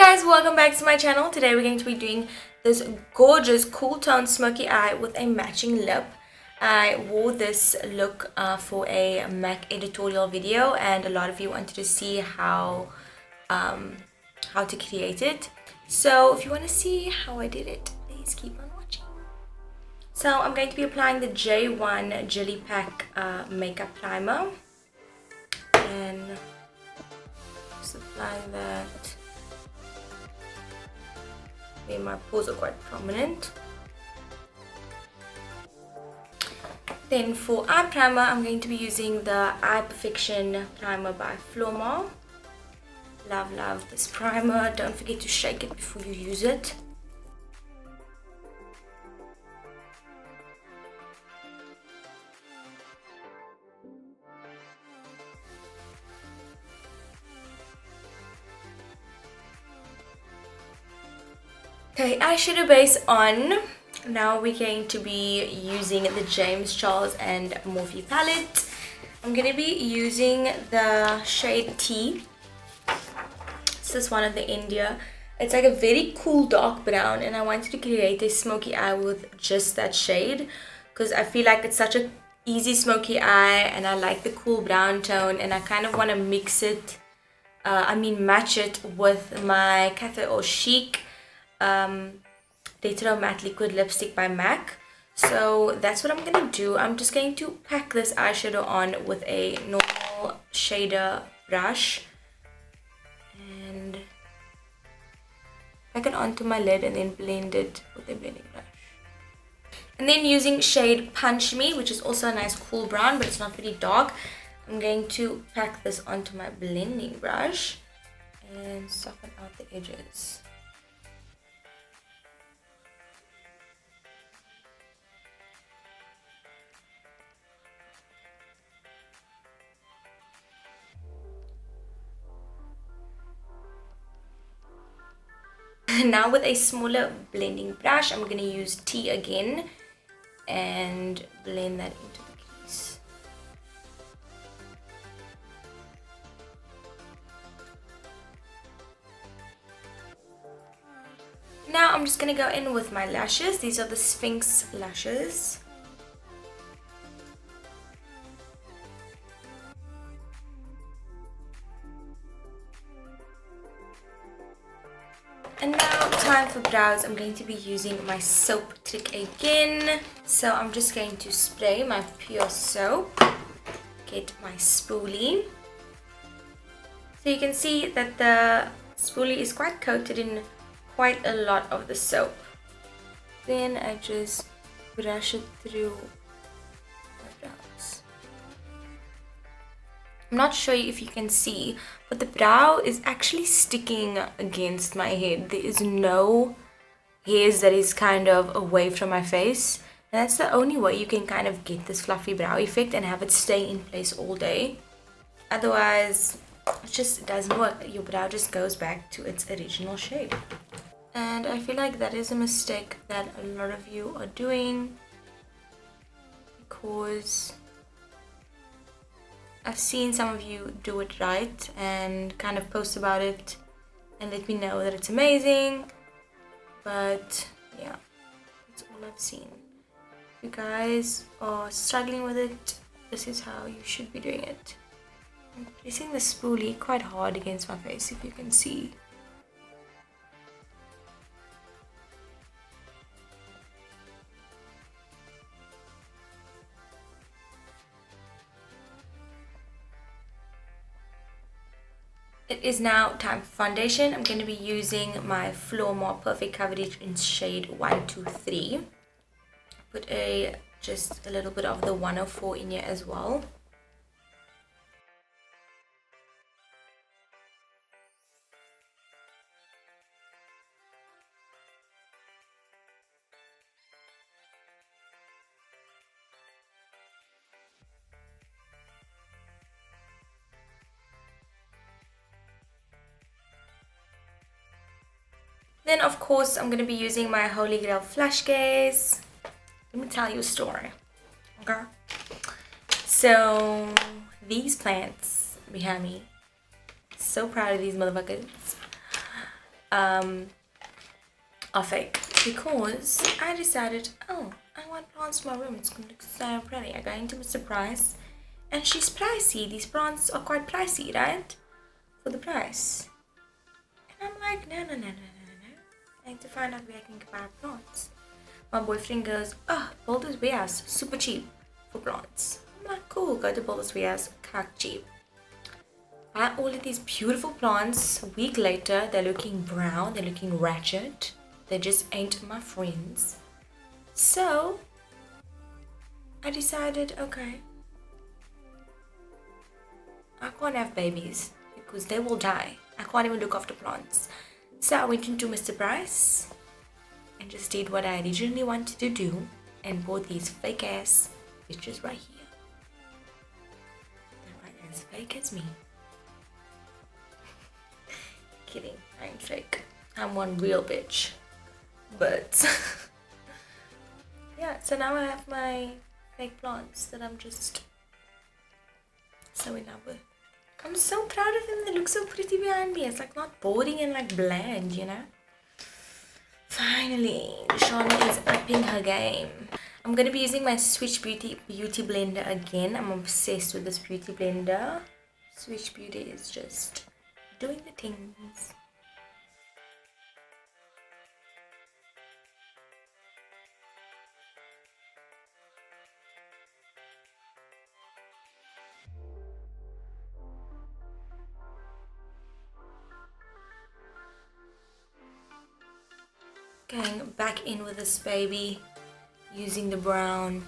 guys, welcome back to my channel. Today we're going to be doing this gorgeous cool tone smoky eye with a matching lip. I wore this look for a MAC editorial video, and a lot of you wanted to see how to create it. So if you want to see how I did it, please keep on watching. So I'm going to be applying the J1 Jelly Pack makeup primer, and just apply that. My pores are quite prominent. Then for eye primer, I'm going to be using the Eye Perfection primer by Flormar. Love this primer. Don't forget to shake it before you use it. Okay, eyeshadow base on. Now we're going to be using the James Charles and Morphe palette. I'm going to be using the shade T. This is one of the India. It's like a very cool dark brown, and I wanted to create a smoky eye with just that shade because I feel like it's such an easy smoky eye, and I like the cool brown tone, and I kind of want to mix it, match it with my Cafe Au Chic Retro Matte Liquid Lipstick by MAC. So that's what I'm going to do. I'm just going to pack this eyeshadow on with a normal shader brush and pack it onto my lid and then blend it with a blending brush. And then using shade Punch Me, which is also a nice cool brown, but it's not very dark, I'm going to pack this onto my blending brush and soften out the edges. Now with a smaller blending brush, I'm going to use T again and blend that into the crease. Now I'm just going to go in with my lashes. These are the Sphinx lashes. And now time for brows. I'm going to be using my soap trick again. So I'm just going to spray my pure soap, get my spoolie. So you can see that the spoolie is quite coated in quite a lot of the soap. Then I just brush it through my brows. I'm not sure if you can see, but the brow is actually sticking against my head. There is no hairs that is kind of away from my face, and that's the only way you can kind of get this fluffy brow effect and have it stay in place all day. Otherwise, it just doesn't work. Your brow just goes back to its original shape. And I feel like that is a mistake that a lot of you are doing, because I've seen some of you do it right and kind of post about it and let me know that it's amazing, but yeah, that's all I've seen. If you guys are struggling with it, this is how you should be doing it. I'm pressing the spoolie quite hard against my face, if you can see. It is now time for foundation. I'm going to be using my Flormar Perfect Coverage in shade 123. Put just a little bit of the 104 in here as well. Then of course I'm going to be using my Holy Grail Flash Gaze. Let me tell you a story. Okay. So these plants behind me, so proud of these motherfuckers. are fake because I decided, oh, I want plants in my room. It's going to look so pretty. I go into Mr. Price and she's pricey. These plants are quite pricey, right? For the price. And I'm like, no. I need to find out where I can buy plants. My boyfriend goes, oh, Builder's Warehouse, super cheap for plants. I'm like, cool, go to Builder's Warehouse, crack cheap. Buy all of these beautiful plants. A week later, they're looking brown, they're looking ratchet. They just ain't my friends. So, I decided, okay, I can't have babies because they will die. I can't even look after plants. So I went into Mr. Price and just did what I originally wanted to do and bought these fake ass bitches right here. They're right as fake as me. Kidding, I ain't fake. I'm one real bitch. But yeah, so now I have my fake plants that I'm just so in love with. I'm so proud of them. They look so pretty behind me. It's like not boring and like bland, you know. Finally, Shawnee is upping her game. I'm gonna be using my Switch Beauty blender again. I'm obsessed with this beauty blender. Switch Beauty is just doing the things. Going back in with this baby, using the brown.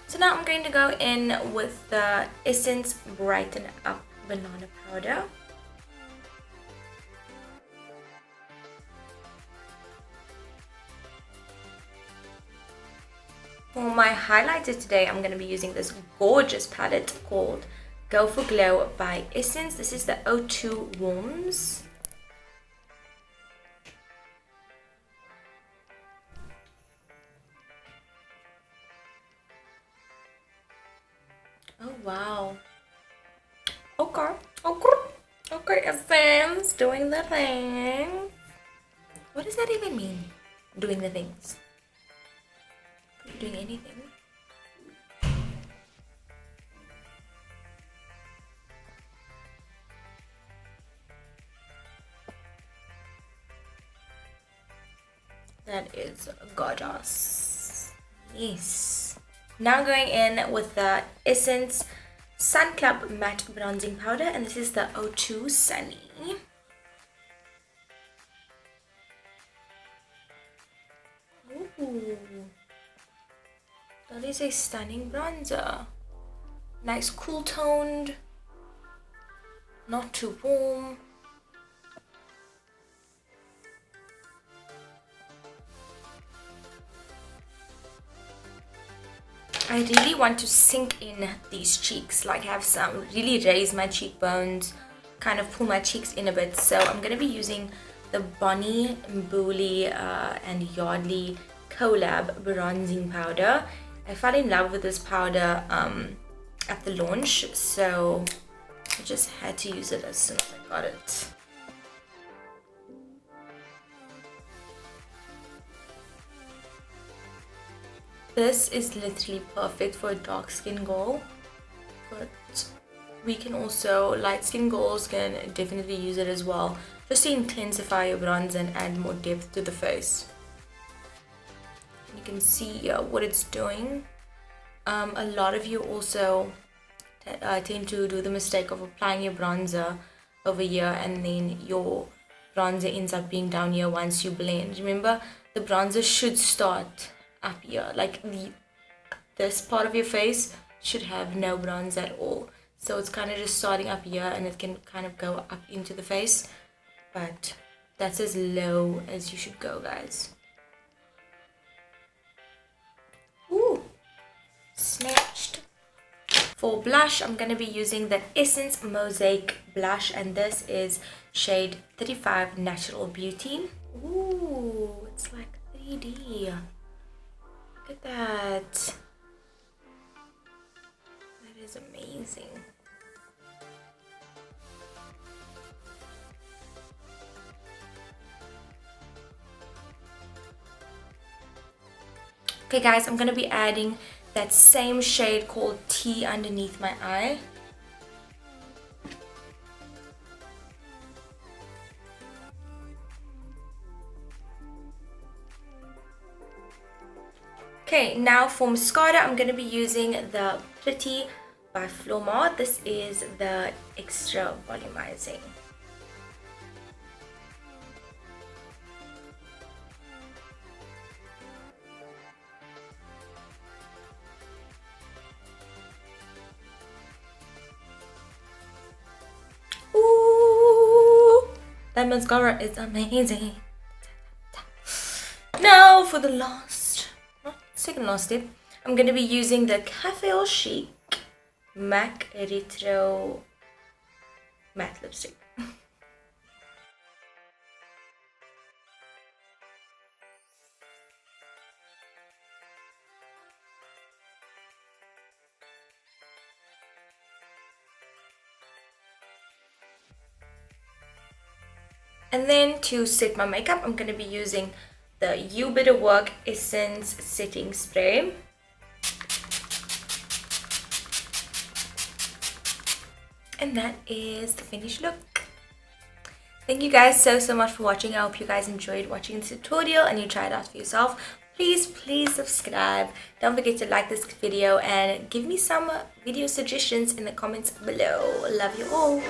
So now I'm going to go in with the Essence Brighten Up Banana Powder. For my highlighter today, I'm going to be using this gorgeous palette called Go For Glow by Essence. This is the O2 Warms. Oh wow. Okay, Essence, doing the thing. What does that even mean? Doing the things. Doing anything. That is gorgeous. Yes. Now going in with the Essence Sun Club Matte Bronzing Powder, and this is the O2 Sunny. Ooh, that is a stunning bronzer. Nice cool toned, not too warm. I really want to sink in these cheeks, like have some, really raise my cheekbones, kind of pull my cheeks in a bit. So I'm going to be using the Bonnie Mbuli and Yardley collab bronzing powder. I fell in love with this powder at the launch, so I just had to use it as soon as I got it. This is literally perfect for a dark skin girl, but we can also, light skin girls can definitely use it as well, just to intensify your bronze and add more depth to the face. You can see what it's doing. A lot of you also tend to do the mistake of applying your bronzer over here and then your bronzer ends up being down here once you blend. Remember, the bronzer should start up here, like this part of your face should have no bronze at all, so it's kind of just starting up here and it can kind of go up into the face, but that's as low as you should go, guys. For blush, I'm going to be using the Essence Mosaic blush, and this is shade 35 Natural Beauty. Ooh, it's like 3D. Look at that. That is amazing. Okay guys, I'm going to be adding that same shade called Tea underneath my eye. Okay, now for mascara, I'm going to be using the Pretty by Flormar. This is the Extra Volumizing. Ooh, that mascara is amazing. Now for the second last step, I'm going to be using the Cafe Au Chic MAC Retro Matte Lipstick. And then to set my makeup, I'm going to be using the You Better Work Essence Setting Spray. And that is the finished look. Thank you guys so much for watching. I hope you guys enjoyed watching this tutorial and you try it out for yourself. Please subscribe. Don't forget to like this video and give me some video suggestions in the comments below. Love you all.